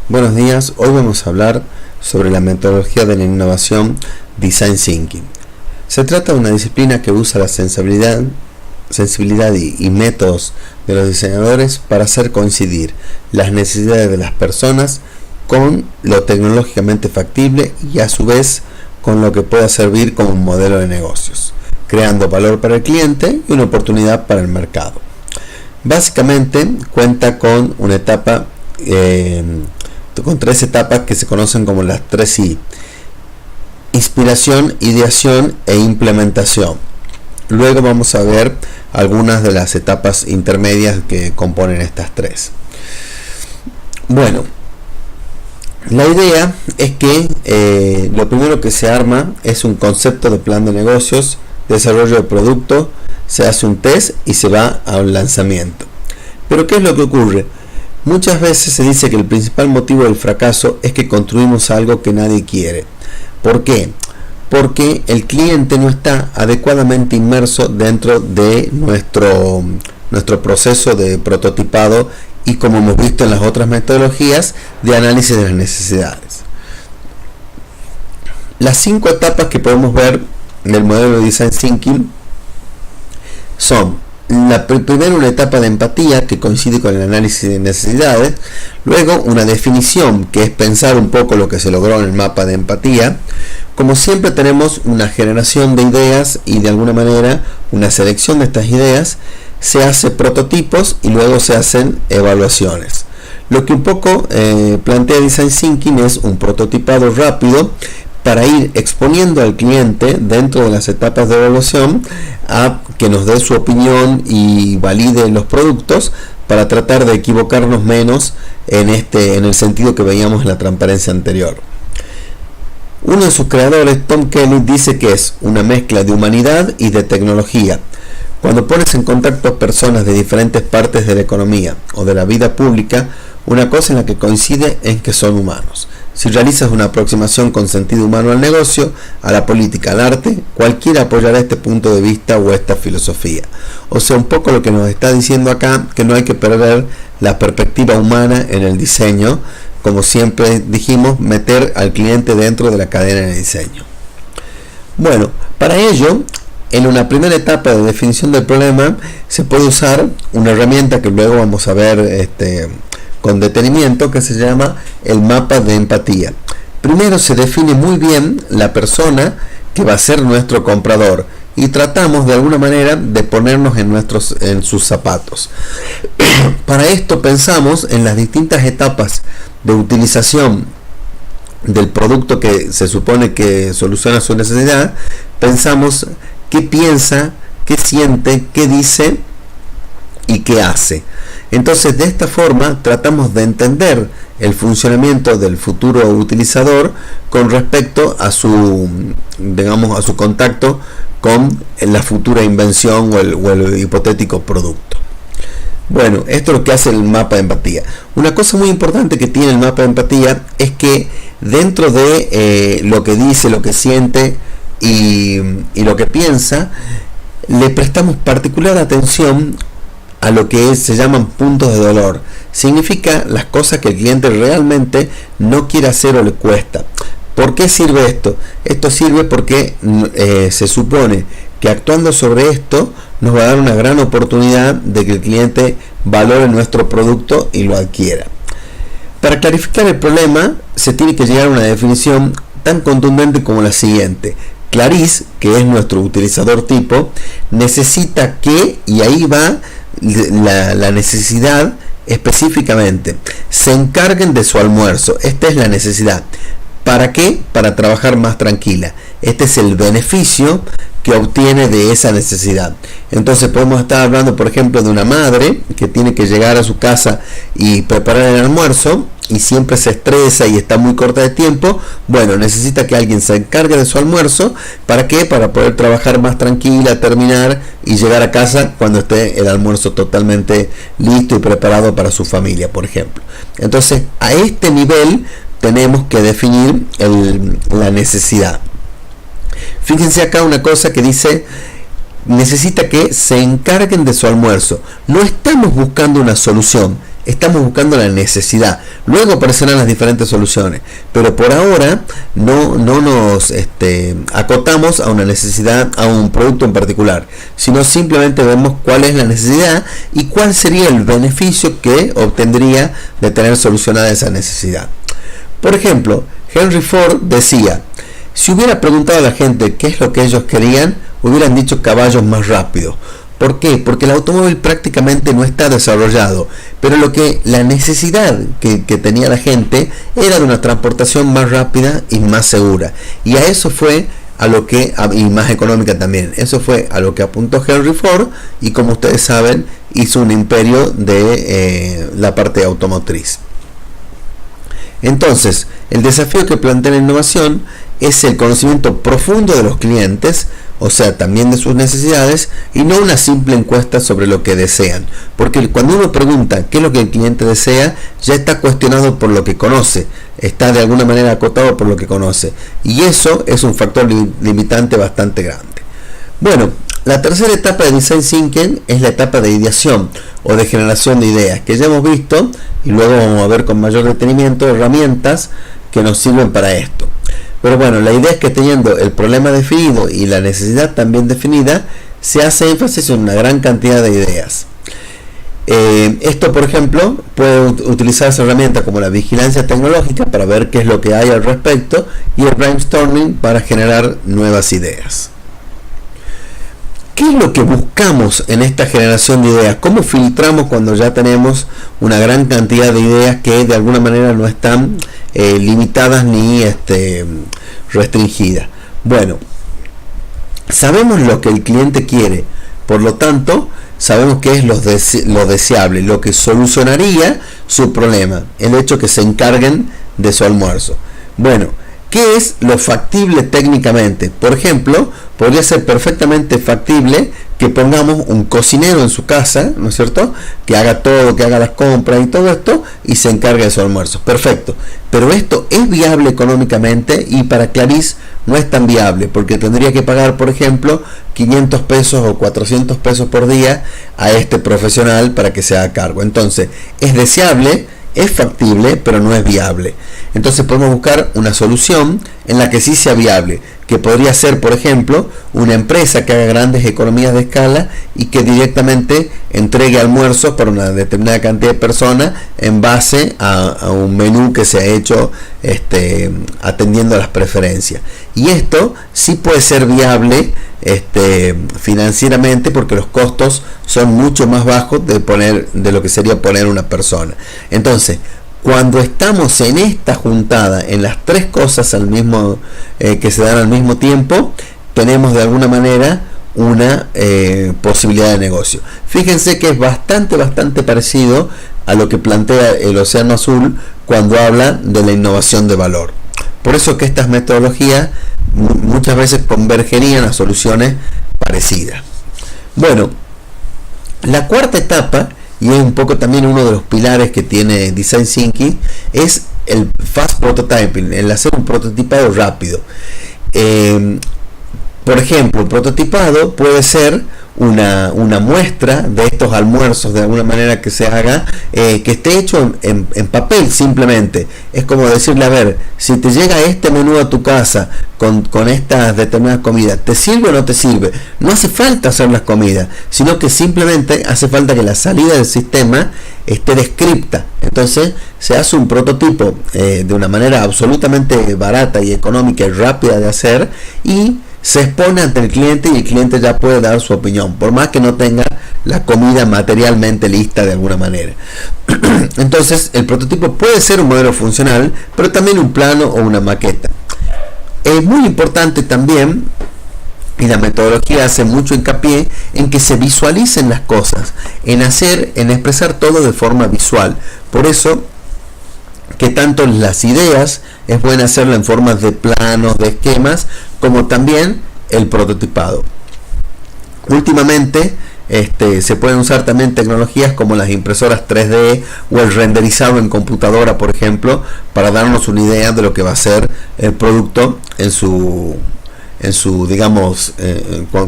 Buenos días, hoy vamos a hablar sobre la metodología de la innovación Design Thinking. Se trata de una disciplina que usa la sensibilidad y métodos de los diseñadores para hacer coincidir las necesidades de las personas con lo tecnológicamente factible y a su vez con lo que pueda servir como un modelo de negocios, creando valor para el cliente y una oportunidad para el mercado. Básicamente cuenta con una etapa con 3 etapas que se conocen como las 3 I: inspiración, ideación e implementación. Luego vamos a ver algunas de las etapas intermedias que componen estas 3. Bueno, la idea es que lo primero que se arma es un concepto de plan de negocios, desarrollo de producto, se hace un test y se va a un lanzamiento. Pero ¿qué es lo que ocurre? Muchas veces se dice que el principal motivo del fracaso es que construimos algo que nadie quiere. ¿Por qué? Porque el cliente no está adecuadamente inmerso dentro de nuestro proceso de prototipado y, como hemos visto en las otras metodologías, de análisis de las necesidades. Las 5 etapas que podemos ver del modelo de Design Thinking son: primero, una etapa de empatía que coincide con el análisis de necesidades. Luego, una definición, que es pensar un poco lo que se logró en el mapa de empatía. Como siempre, tenemos una generación de ideas y de alguna manera una selección de estas ideas. Se hace prototipos y luego se hacen evaluaciones. Lo que un poco plantea Design Thinking es un prototipado rápido para ir exponiendo al cliente dentro de las etapas de evaluación a que nos dé su opinión y valide los productos, para tratar de equivocarnos menos en el sentido que veíamos en la transparencia anterior. Uno de sus creadores, Tom Kelly, dice que es una mezcla de humanidad y de tecnología. Cuando pones en contacto a personas de diferentes partes de la economía o de la vida pública, una cosa en la que coincide es que son humanos. Si realizas una aproximación con sentido humano al negocio, a la política, al arte, cualquiera apoyará este punto de vista o esta filosofía. O sea, un poco lo que nos está diciendo acá, que no hay que perder la perspectiva humana en el diseño. Como siempre dijimos, meter al cliente dentro de la cadena de diseño. Bueno, para ello, en una primera etapa de definición del problema, se puede usar una herramienta que luego vamos a ver con detenimiento, que se llama el mapa de empatía. Primero se define muy bien la persona que va a ser nuestro comprador y tratamos de alguna manera de ponernos en sus zapatos. Para esto pensamos en las distintas etapas de utilización del producto que se supone que soluciona su necesidad. Pensamos qué piensa, qué siente, qué dice y qué hace. Entonces, de esta forma tratamos de entender el funcionamiento del futuro utilizador con respecto a su contacto con la futura invención o el hipotético producto. Bueno, esto es lo que hace el mapa de empatía. Una cosa muy importante que tiene el mapa de empatía es que dentro de lo que dice, lo que siente y lo que piensa, le prestamos particular atención a lo que se llaman puntos de dolor. Significa las cosas que el cliente realmente no quiere hacer o le cuesta. ¿Por qué sirve esto? Esto sirve porque se supone que actuando sobre esto nos va a dar una gran oportunidad de que el cliente valore nuestro producto y lo adquiera. Para clarificar el problema, se tiene que llegar a una definición tan contundente como la siguiente: Clarice, que es nuestro utilizador tipo, necesita que, y ahí va la necesidad específicamente, se encarguen de su almuerzo. Esta es la necesidad. ¿Para qué? Para trabajar más tranquila. Este es el beneficio que obtiene de esa necesidad. Entonces podemos estar hablando, por ejemplo, de una madre que tiene que llegar a su casa y preparar el almuerzo y siempre se estresa y está muy corta de tiempo. Bueno, necesita que alguien se encargue de su almuerzo. ¿Para qué? Para poder trabajar más tranquila, terminar y llegar a casa cuando esté el almuerzo totalmente listo y preparado para su familia, por ejemplo. Entonces, a este nivel tenemos que definir la necesidad. Fíjense acá una cosa que dice: necesita que se encarguen de su almuerzo. No estamos buscando una solución, estamos buscando la necesidad. Luego aparecerán las diferentes soluciones, pero por ahora no nos acotamos a una necesidad, a un producto en particular, sino simplemente vemos cuál es la necesidad y cuál sería el beneficio que obtendría de tener solucionada esa necesidad. Por ejemplo, Henry Ford decía: si hubiera preguntado a la gente qué es lo que ellos querían, hubieran dicho caballos más rápidos. ¿Por qué? Porque el automóvil prácticamente no está desarrollado, pero la necesidad que tenía la gente era de una transportación más rápida y más segura. Y a eso fue y más económica también. Eso fue a lo que apuntó Henry Ford, y como ustedes saben, hizo un imperio de la parte automotriz. Entonces, el desafío que plantea la innovación es el conocimiento profundo de los clientes, o sea, también de sus necesidades, y no una simple encuesta sobre lo que desean. Porque cuando uno pregunta qué es lo que el cliente desea, ya está cuestionado por lo que conoce, está de alguna manera acotado por lo que conoce, y eso es un factor limitante bastante grande. Bueno, la tercera etapa de Design Thinking es la etapa de ideación o de generación de ideas, que ya hemos visto, y luego vamos a ver con mayor detenimiento herramientas que nos sirven para esto. Pero bueno, la idea es que teniendo el problema definido y la necesidad también definida, se hace énfasis en una gran cantidad de ideas. Esto, por ejemplo, puede utilizarse herramientas como la vigilancia tecnológica para ver qué es lo que hay al respecto, y el brainstorming para generar nuevas ideas. ¿Qué es lo que buscamos en esta generación de ideas? ¿Cómo filtramos cuando ya tenemos una gran cantidad de ideas que de alguna manera no están limitadas ni restringidas? Bueno, sabemos lo que el cliente quiere, por lo tanto, sabemos qué es lo deseable, lo que solucionaría su problema, el hecho que se encarguen de su almuerzo. Bueno, ¿qué es lo factible técnicamente? Por ejemplo, podría ser perfectamente factible que pongamos un cocinero en su casa, ¿no es cierto?, que haga todo, que haga las compras y todo esto, y se encargue de su almuerzo. Perfecto. Pero esto es viable económicamente, y para Clarice no es tan viable, porque tendría que pagar, por ejemplo, 500 pesos o 400 pesos por día a este profesional para que se haga cargo. Entonces, es deseable, es factible, pero no es viable. Entonces podemos buscar una solución en la que sí sea viable, que podría ser, por ejemplo, una empresa que haga grandes economías de escala y que directamente entregue almuerzos para una determinada cantidad de personas en base a un menú que se ha hecho atendiendo a las preferencias. Y esto sí puede ser viable financieramente, porque los costos son mucho más bajos de lo que sería poner una persona. Entonces, cuando estamos en esta juntada, en las tres cosas que se dan al mismo tiempo, tenemos de alguna manera una posibilidad de negocio. Fíjense que es bastante parecido a lo que plantea el Océano Azul cuando habla de la innovación de valor. Por eso que estas metodologías muchas veces convergerían a soluciones parecidas. Bueno, la cuarta etapa, y es un poco también uno de los pilares que tiene Design Thinking, es el fast prototyping, el hacer un prototipado rápido. Por ejemplo, el prototipado puede ser una muestra de estos almuerzos, de alguna manera que se haga, que esté hecho en papel simplemente. Es como decirle: a ver, si te llega este menú a tu casa con estas determinadas comidas, ¿te sirve o no te sirve? No hace falta hacer las comidas, sino que simplemente hace falta que la salida del sistema esté descripta. Entonces se hace un prototipo de una manera absolutamente barata y económica y rápida de hacer, y se expone ante el cliente, y el cliente ya puede dar su opinión, por más que no tenga la comida materialmente lista de alguna manera. Entonces, el prototipo puede ser un modelo funcional, pero también un plano o una maqueta. Es muy importante también, y la metodología hace mucho hincapié en que se visualicen las cosas, en expresar todo de forma visual. Por eso que tanto las ideas es bueno hacerlo en formas de planos, de esquemas, como también el prototipado. Últimamente se pueden usar también tecnologías como las impresoras 3D o el renderizado en computadora, por ejemplo, para darnos una idea de lo que va a ser el producto en su digamos,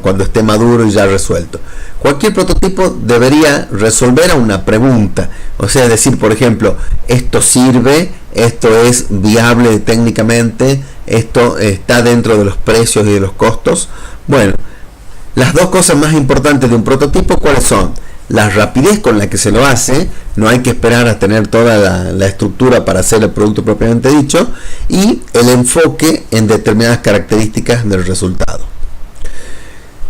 cuando esté maduro y ya resuelto. Cualquier prototipo debería resolver a una pregunta, o sea, decir, por ejemplo, esto sirve, esto es viable técnicamente, esto está dentro de los precios y de los costos. Bueno, las dos cosas más importantes de un prototipo, ¿cuáles son? La rapidez con la que se lo hace, no hay que esperar a tener toda la estructura para hacer el producto propiamente dicho, y el enfoque en determinadas características del resultado.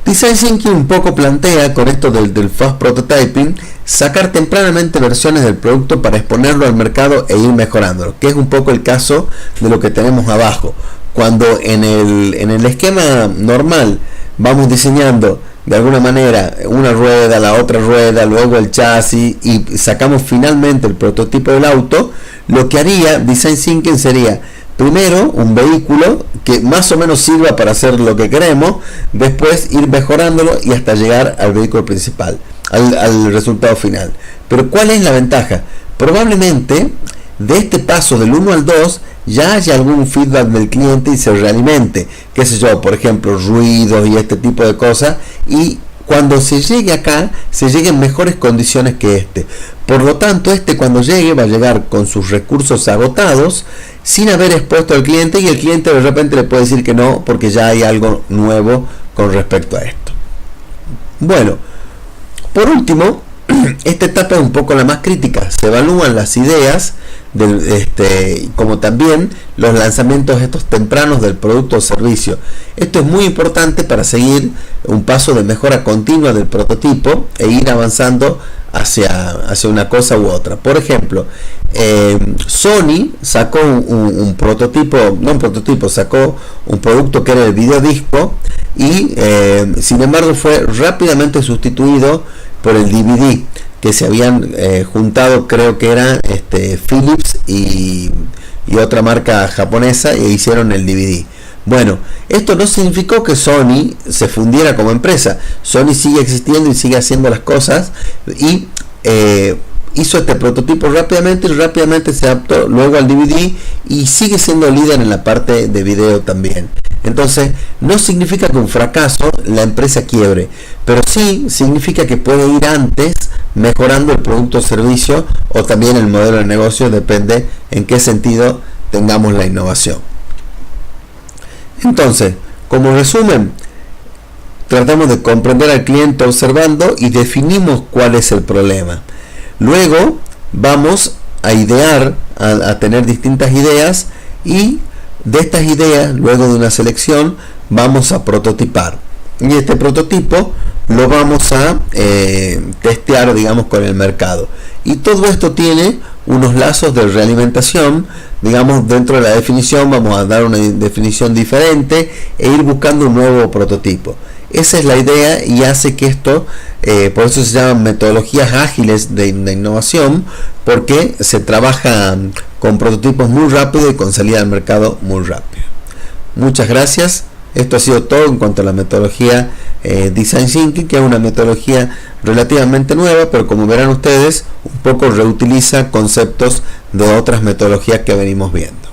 Design Thinking un poco plantea, con esto del fast prototyping, sacar tempranamente versiones del producto para exponerlo al mercado e ir mejorándolo, que es un poco el caso de lo que tenemos abajo. Cuando en el esquema normal vamos diseñando de alguna manera una rueda, la otra rueda, luego el chasis y sacamos finalmente el prototipo del auto, lo que haría Design Thinking sería primero un vehículo que más o menos sirva para hacer lo que queremos, después ir mejorándolo y hasta llegar al vehículo principal, al resultado final. Pero ¿cuál es la ventaja? Probablemente de este paso del 1 al 2 ya haya algún feedback del cliente y se realimente, qué sé yo, por ejemplo, ruidos y este tipo de cosas, y cuando se llegue acá, se llegue en mejores condiciones que este. Por lo tanto, cuando llegue va a llegar con sus recursos agotados, sin haber expuesto al cliente, y el cliente de repente le puede decir que no, porque ya hay algo nuevo con respecto a esto. Bueno, por último, esta etapa es un poco la más crítica. Se evalúan las ideas como también los lanzamientos estos tempranos del producto o servicio. Esto es muy importante para seguir un paso de mejora continua del prototipo e ir avanzando hacia una cosa u otra. Por ejemplo, Sony sacó un prototipo, no un prototipo, sacó un producto que era el videodisco y sin embargo fue rápidamente sustituido por el DVD, que se habían juntado, creo que era Philips y otra marca japonesa, e hicieron el DVD. Bueno, esto no significó que Sony se fundiera como empresa. Sony sigue existiendo y sigue haciendo las cosas, y hizo este prototipo rápidamente y rápidamente se adaptó luego al DVD y sigue siendo líder en la parte de video también. Entonces, no significa que un fracaso la empresa quiebre, pero sí significa que puede ir antes mejorando el producto o servicio, o también el modelo de negocio, depende en qué sentido tengamos la innovación. Entonces, como resumen, tratamos de comprender al cliente observando y definimos cuál es el problema. Luego vamos a idear, a tener distintas ideas, y de estas ideas, luego de una selección, vamos a prototipar. Y este prototipo lo vamos a testear, digamos, con el mercado. Y todo esto tiene unos lazos de realimentación, digamos, dentro de la definición vamos a dar una definición diferente e ir buscando un nuevo prototipo. Esa es la idea, y hace que esto, por eso se llaman metodologías ágiles de innovación, porque se trabaja con prototipos muy rápido y con salida al mercado muy rápido. Muchas gracias. Esto ha sido todo en cuanto a la metodología Design Thinking, que es una metodología relativamente nueva, pero como verán ustedes, un poco reutiliza conceptos de otras metodologías que venimos viendo.